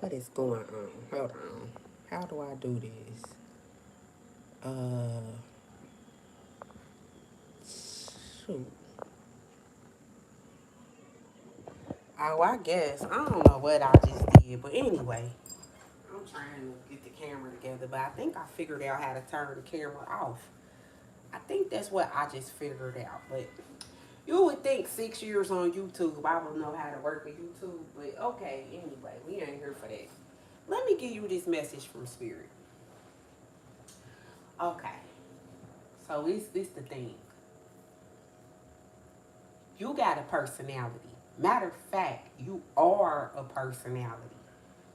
What is going on? Hold on. How do I do this? Uh, shoot. Oh, I guess. I don't know what I just did, but anyway. I'm trying to get the camera together, but I think I figured out how to turn the camera off. I think that's what I just figured out, but you would think 6 years on YouTube, I would know how to work with YouTube, but okay, anyway, we ain't here for that. Let me give you this message from Spirit. Okay, so it's this the thing. You got a personality. Matter of fact, you are a personality.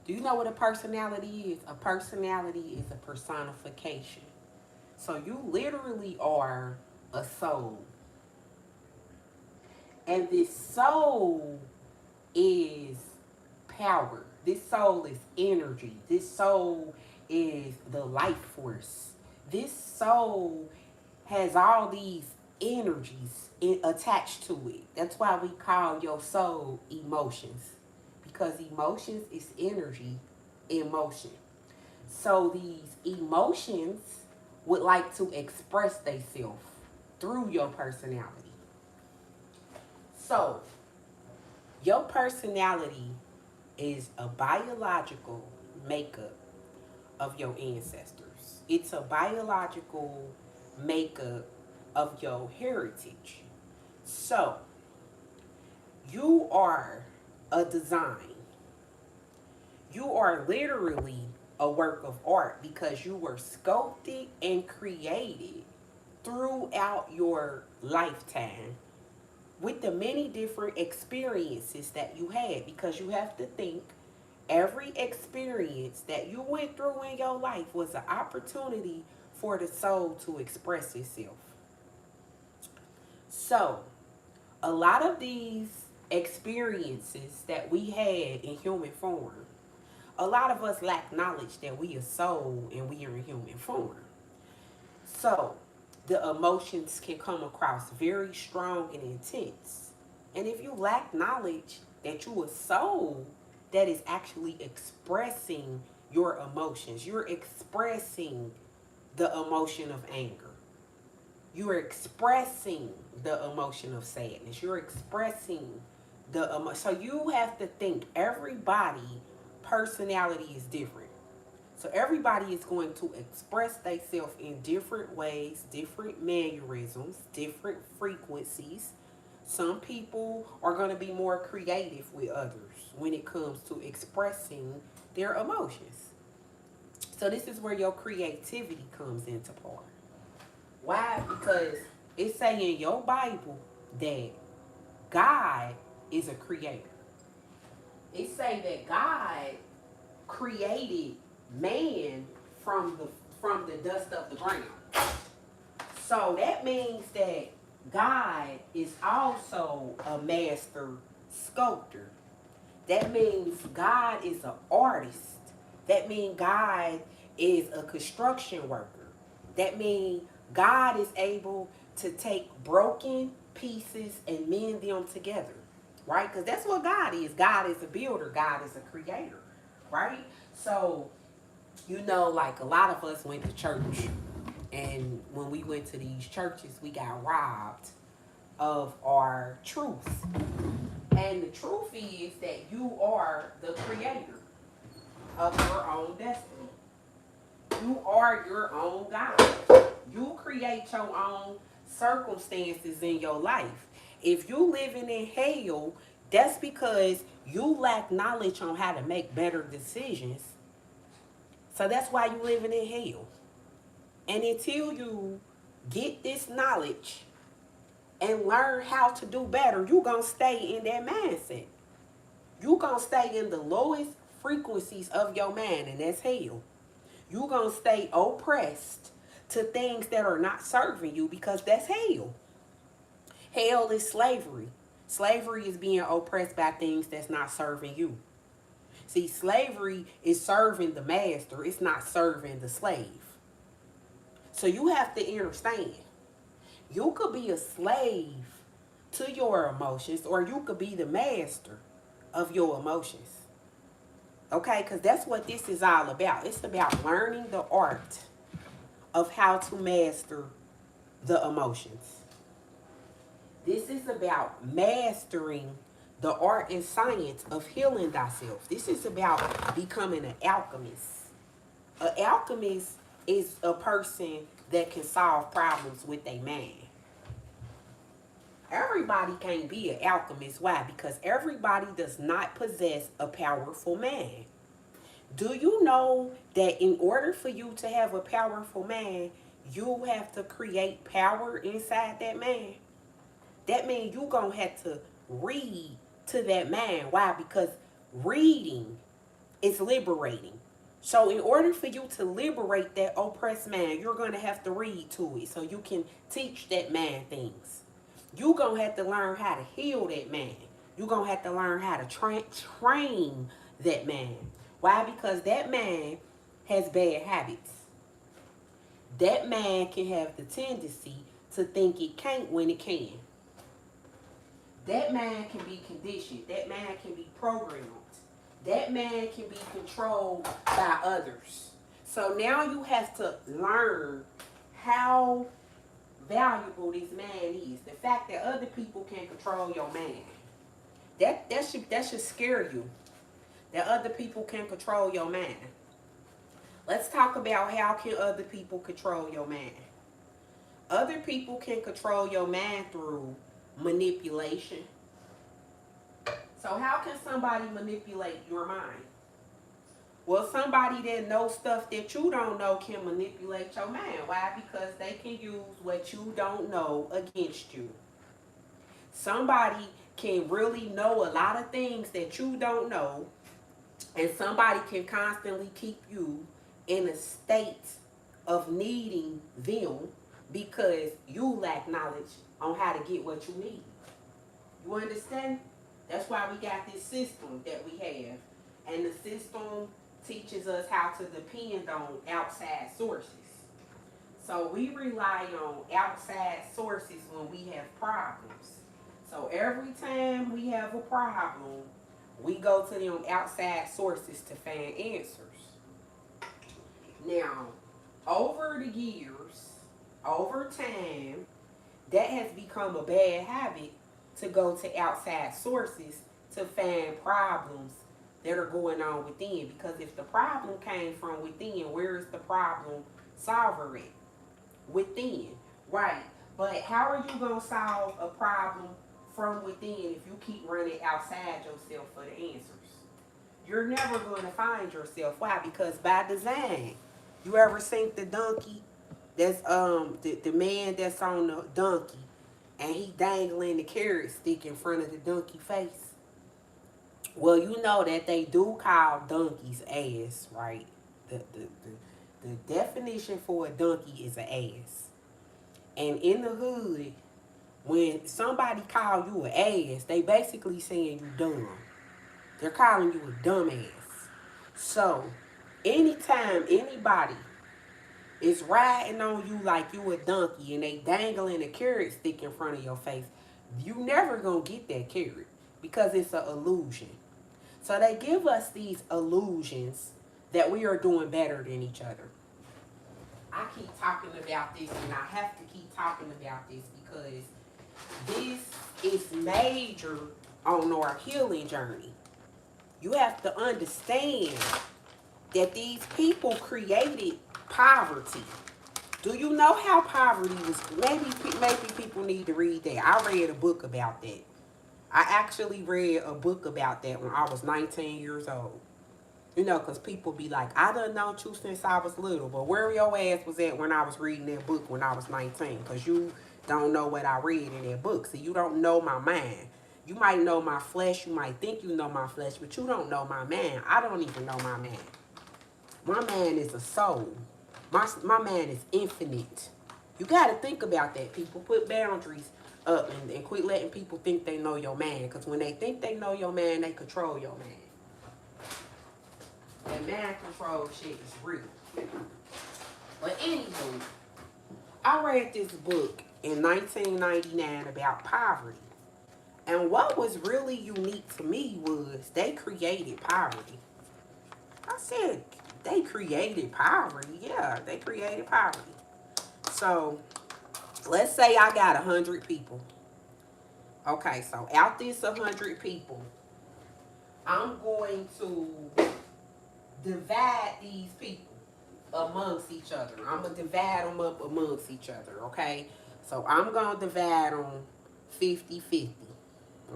Do you know what a personality is? A personality is a personification. So you literally are a soul. And this soul is power. This soul is energy. This soul is the life force. This soul has all these energies attached to it. That's why we call your soul emotions. Because emotions is energy in motion. So these emotions would like to express themselves through your personality. So your personality is a biological makeup of your ancestors. It's a biological makeup of your heritage. So you are a design. You are literally a work of art because you were sculpted and created throughout your lifetime with the many different experiences that you had, because you have to think every experience that you went through in your life was an opportunity for the soul to express itself. So, a lot of these experiences that we had in human form, a lot of us lack knowledge that we are soul and we are in human form. So, the emotions can come across very strong and intense. And if you lack knowledge that you are soul that is actually expressing your emotions, you're expressing the emotion of anger. You're expressing the emotion of sadness. You're expressing the so you have to think everybody personality is different. So everybody is going to express themselves in different ways, different mannerisms, different frequencies. Some people are going to be more creative with others when it comes to expressing their emotions. So this is where your creativity comes into play. Why? Because it's saying in your Bible that God is a creator. It say that God created man from the dust of the ground. So that means that God is also a master sculptor. That means God is an artist. That means God is a construction worker. That means God is able to take broken pieces and mend them together, right? Because that's what God is. God is a builder. God is a creator, right? So, like a lot of us went to church, and when we went to these churches, we got robbed of our truth. And the truth is that you are the creator of your own destiny. You are your own God. You create your own circumstances in your life. If you living in hell, that's because you lack knowledge on how to make better decisions. So that's why you living in hell. And until you get this knowledge and learn how to do better, you gonna stay in that mindset. You gonna stay in the lowest frequencies of your mind, and that's hell. You gonna stay oppressed to things that are not serving you, because that's hell. Hell is slavery. Slavery is being oppressed by things that's not serving you. See, slavery is serving the master, it's not serving the slave. So you have to understand, you could be a slave to your emotions, or you could be the master of your emotions. Okay, because that's what this is all about. It's about learning the art of how to master the emotions. This is about mastering the art and science of healing thyself. This is about becoming an alchemist. An alchemist is a person that can solve problems with a mind. Everybody can't be an alchemist. Why? Because everybody does not possess a powerful mind. Do you know that in order for you to have a powerful man, you have to create power inside that man? That means you going to have to read to that man. Why? Because reading is liberating. So in order for you to liberate that oppressed man, you're going to have to read to it so you can teach that man things. You're going to have to learn how to heal that man. You're going to have to learn how to train that man. Why? Because that man has bad habits. That man can have the tendency to think it can't when it can. That man can be conditioned. That man can be programmed. That man can be controlled by others. So now you have to learn how valuable this man is. The fact that other people can control your man. That should scare you. That other people can control your man. Let's talk about how can other people control your man. Other people can control your man through manipulation. So how can somebody manipulate your mind? Well, somebody that knows stuff that you don't know can manipulate your mind. Why? Because they can use what you don't know against you. Somebody can really know a lot of things that you don't know, and somebody can constantly keep you in a state of needing them because you lack knowledge on how to get what you need. You understand? That's why we got this system that we have. And the system teaches us how to depend on outside sources. So we rely on outside sources when we have problems. So every time we have a problem, we go to them outside sources to find answers. Now, over the years, over time, that has become a bad habit to go to outside sources to find problems that are going on within. Because if the problem came from within, where is the problem solver at? Within, right? But how are you going to solve a problem from within if you keep running outside yourself for the answers? You're never going to find yourself. Why? Because by design. You ever seen the donkey? That's the man that's on the donkey and he dangling the carrot stick in front of the donkey face. Well, you know that they do call donkeys ass, right? The definition for a donkey is an ass. And in the hood, when somebody call you an ass, they basically saying you dumb. They're calling you a dumb ass. So, anytime anybody is riding on you like you a donkey and they dangling a carrot stick in front of your face, you never gonna get that carrot because it's an illusion. So they give us these illusions that we are doing better than each other. I keep talking about this and I have to keep talking about this because this is major on our healing journey. You have to understand that these people created poverty. Do you know how poverty was? Maybe people need to read that. I read a book about that. I actually read a book about that when I was 19 years old. You know, because people be like, I done known you since I was little. But where your ass was at when I was reading that book when I was 19? Because you don't know what I read in that book. So you don't know my mind. You might know my flesh. You might think you know my flesh. But you don't know my man. I don't even know my man. My man is a soul. My man is infinite. You got to think about that, people. Put boundaries up and quit letting people think they know your man. Because when they think they know your man, they control your man. That man control shit is real. But anywho, I read this book in 1999 about poverty. And what was really unique to me was they created poverty. I said they created poverty. Yeah, they created poverty. So let's say I got 100 people. Okay, so out this 100 people, I'm going to divide these people amongst each other. I'm going to divide them up amongst each other, okay? So I'm going to divide them 50-50,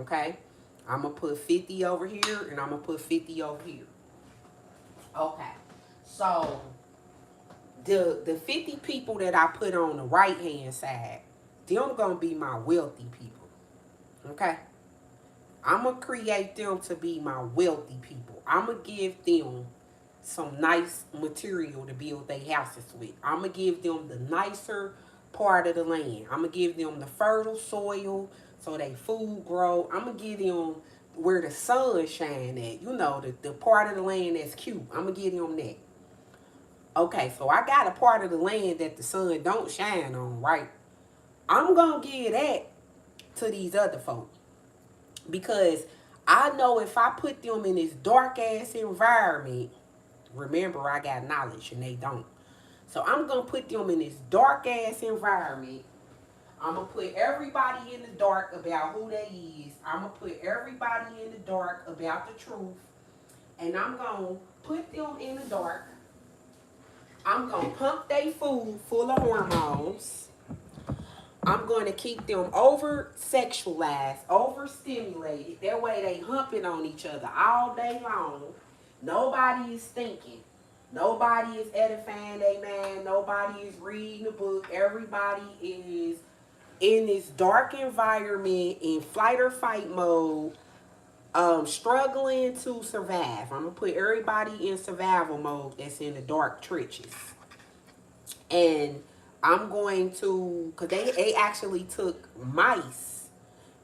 okay? I'm going to put 50 over here and I'm going to put 50 over here. Okay. So the 50 people that I put on the right hand side, them going to be my wealthy people, okay? I'm going to create them to be my wealthy people. I'm going to give them some nice material to build their houses with. I'm going to give them the nicer part of the land. I'm going to give them the fertile soil so they food grow. I'm going to give them where the sun shine at. You know, the part of the land that's cute. I'm going to give them that. Okay, so I got a part of the land that the sun don't shine on, right? I'm going to give that to these other folks. Because I know if I put them in this dark ass environment, remember I got knowledge and they don't. So I'm going to put them in this dark ass environment. I'm going to put everybody in the dark about who they is. I'm going to put everybody in the dark about the truth. And I'm going to put them in the dark. I'm going to pump their food full of hormones. I'm going to keep them over-sexualized, over-stimulated. That way they humping on each other all day long. Nobody is thinking. Nobody is edifying their man. Nobody is reading a book. Everybody is in this dark environment, in flight or fight mode, struggling to survive. I'm going to put everybody in survival mode that's in the dark trenches. And I'm going to, because they actually took mice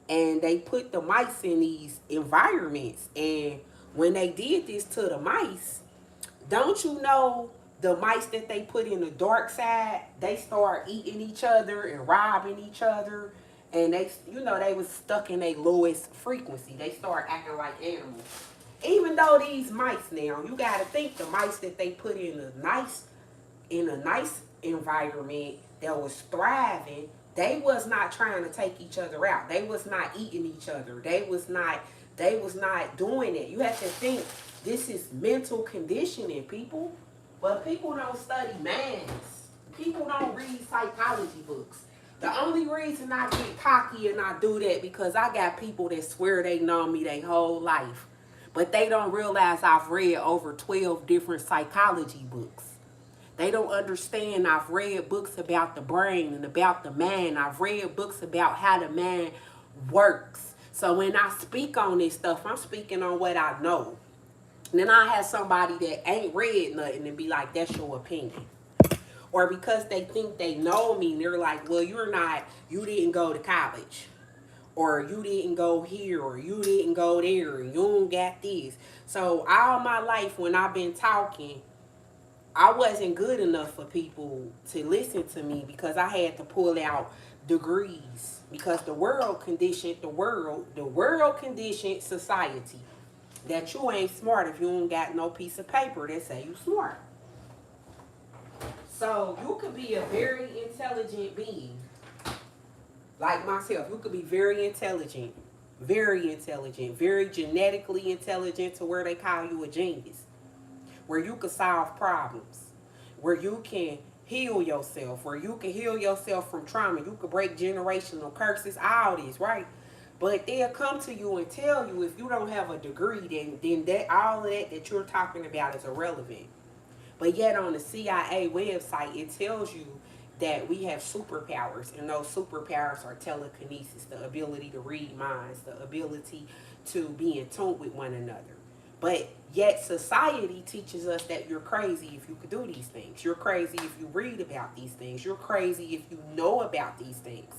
and they put the mice in these environments. And when they did this to the mice, don't you know the mice that they put in the dark side, they start eating each other and robbing each other. And they, you know, they was stuck in their lowest frequency. They start acting like animals. Even though these mice now, you got to think the mice that they put in a nice environment that was thriving, they was not trying to take each other out. They was not eating each other. They was not doing it. You have to think this is mental conditioning, people. But people don't study minds. People don't read psychology books. The only reason I get cocky and I do that because I got people that swear they know me their whole life. But they don't realize I've read over 12 different psychology books. They don't understand I've read books about the brain and about the mind. I've read books about how the mind works. So when I speak on this stuff, I'm speaking on what I know. And then I have somebody that ain't read nothing and be like, that's your opinion. Or because they think they know me, they're like, well, you didn't go to college. Or you didn't go here, or you didn't go there, and you don't got this. So all my life when I've been talking, I wasn't good enough for people to listen to me because I had to pull out degrees. Because the world conditioned conditioned society that you ain't smart if you don't got no piece of paper that say you smart. So you could be a very intelligent being. Like myself, you could be very intelligent, very genetically intelligent to where they call you a genius. Where you can solve problems, where you can heal yourself, where you can heal yourself from trauma. You can break generational curses, all this, right? But they'll come to you and tell you if you don't have a degree, then that all of that you're talking about is irrelevant. But yet on the CIA website, it tells you that we have superpowers, and those superpowers are telekinesis, the ability to read minds, the ability to be in tune with one another. But yet society teaches us that you're crazy if you could do these things. You're crazy if you read about these things. You're crazy if you know about these things.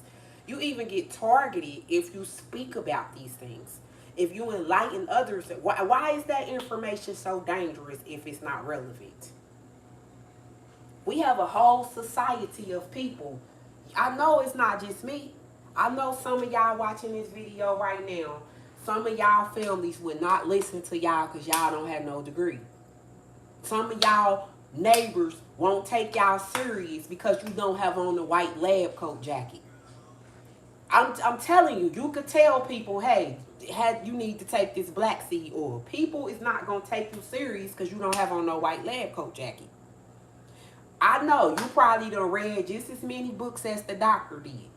You even get targeted if you speak about these things. If you enlighten others, why is that information so dangerous if it's not relevant? We have a whole society of people. I know it's not just me. I know some of y'all watching this video right now, some of y'all families would not listen to y'all because y'all don't have no degree. Some of y'all neighbors won't take y'all serious because you don't have on the white lab coat jacket. I'm telling you, you could tell people, hey, you need to take this black seed oil. People is not gonna take you serious because you don't have on no white lab coat jacket. I know you probably done read just as many books as the doctor did.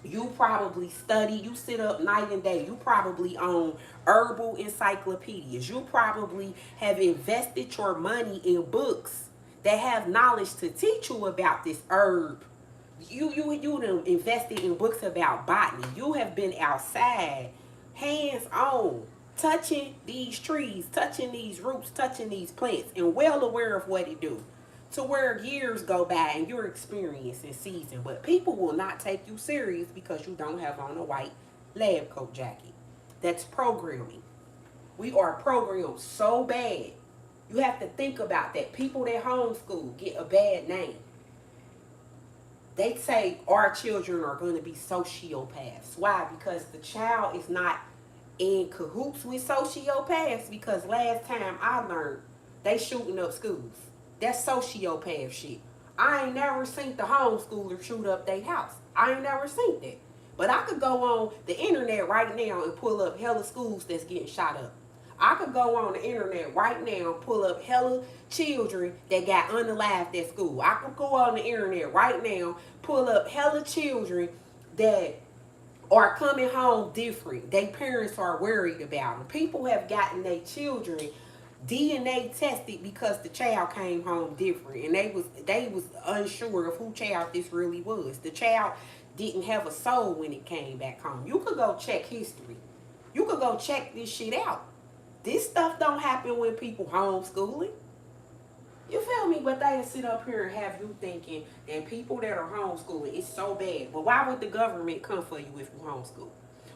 You probably study, you sit up night and day. You probably own herbal encyclopedias. You probably have invested your money in books that have knowledge to teach you about this herb. You done invested in books about botany. You have been outside, hands on, touching these trees, touching these roots, touching these plants, and well aware of what it do. To where years go by and you're experiencing season, but people will not take you serious because you don't have on a white lab coat jacket. That's programming. We are programmed so bad. You have to think about that. People that homeschool get a bad name. They say our children are going to be sociopaths. Why? Because the child is not in cahoots with sociopaths. Because last time I learned, they shooting up schools. That's sociopath shit. I ain't never seen the homeschooler shoot up their house. I ain't never seen that. But I could go on the internet right now and pull up hella schools that's getting shot up. I could go on the internet right now and pull up hella children that got unalived at school. I could go on the internet right now, pull up hella children that are coming home different. Their parents are worried about them. People have gotten their children DNA tested because the child came home different, and they was unsure of who child this really was. The child didn't have a soul when it came back home. You could go check history. You could go check this shit out. This stuff don't happen when people homeschooling. You feel me? But they sit up here and have you thinking that people that are homeschooling is so bad. But why would the government come for you if you homeschool?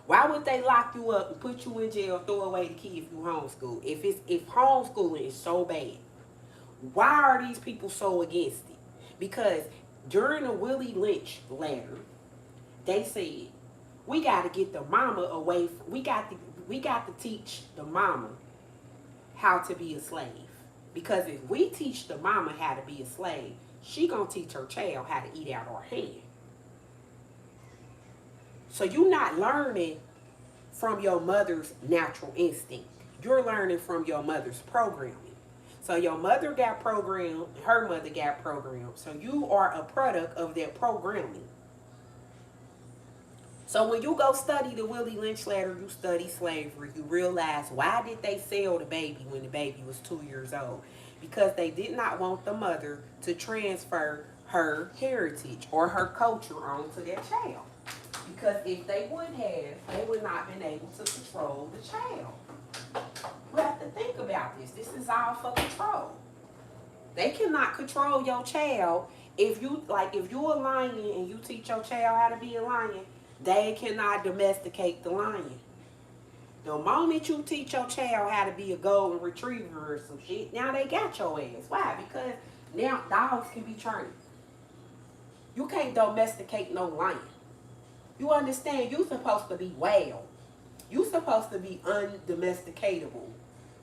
Why would they lock you up and put you in jail, throw away the key if you homeschool? If homeschooling is so bad, why are these people so against it? Because during the Willie Lynch letter, they said we got to get the mama away. We got to teach the mama how to be a slave. Because if we teach the mama how to be a slave, she gonna teach her child how to eat out her hand. So you're not learning from your mother's natural instinct. You're learning from your mother's programming. So your mother got programmed, her mother got programmed. So you are a product of that programming. So when you go study the Willie Lynch letter, you study slavery, you realize why did they sell the baby when the baby was 2 years old? Because they did not want the mother to transfer her heritage or her culture onto their child. Because if they would have, they would not have been able to control the child. We have to think about this. This is all for control. They cannot control your child. If you a lion and you teach your child how to be a lion, they cannot domesticate the lion. The moment you teach your child how to be a golden retriever or some shit, now they got your ass. Why? Because now dogs can be trained. You can't domesticate no lion. You understand? You supposed to be wild. You supposed to be undomesticatable.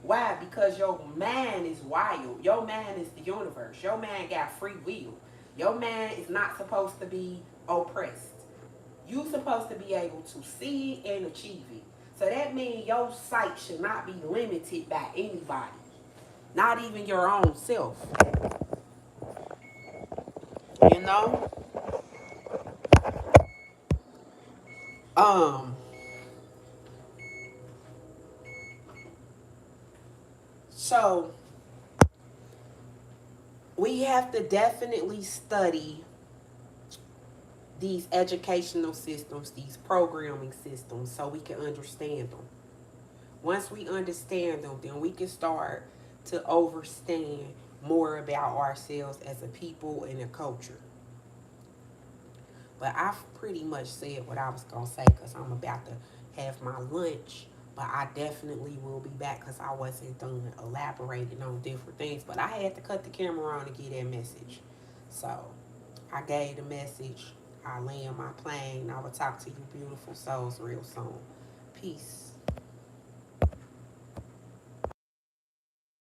Why? Because your mind is wild. Your mind is the universe. Your mind got free will. Your mind is not supposed to be oppressed. You supposed to be able to see it and achieve it. So that means your sight should not be limited by anybody. Not even your own self. You know? Um, so we have to definitely study these educational systems, these programming systems, so we can understand them. Once we understand them, then we can start to understand more about ourselves as a people and a culture. But I've pretty much said what I was going to say because I'm about to have my lunch. But I definitely will be back because I wasn't done elaborating on different things. But I had to cut the camera on to get that message. So I gave the message. I land my plane. I will talk to you beautiful souls real soon. Peace.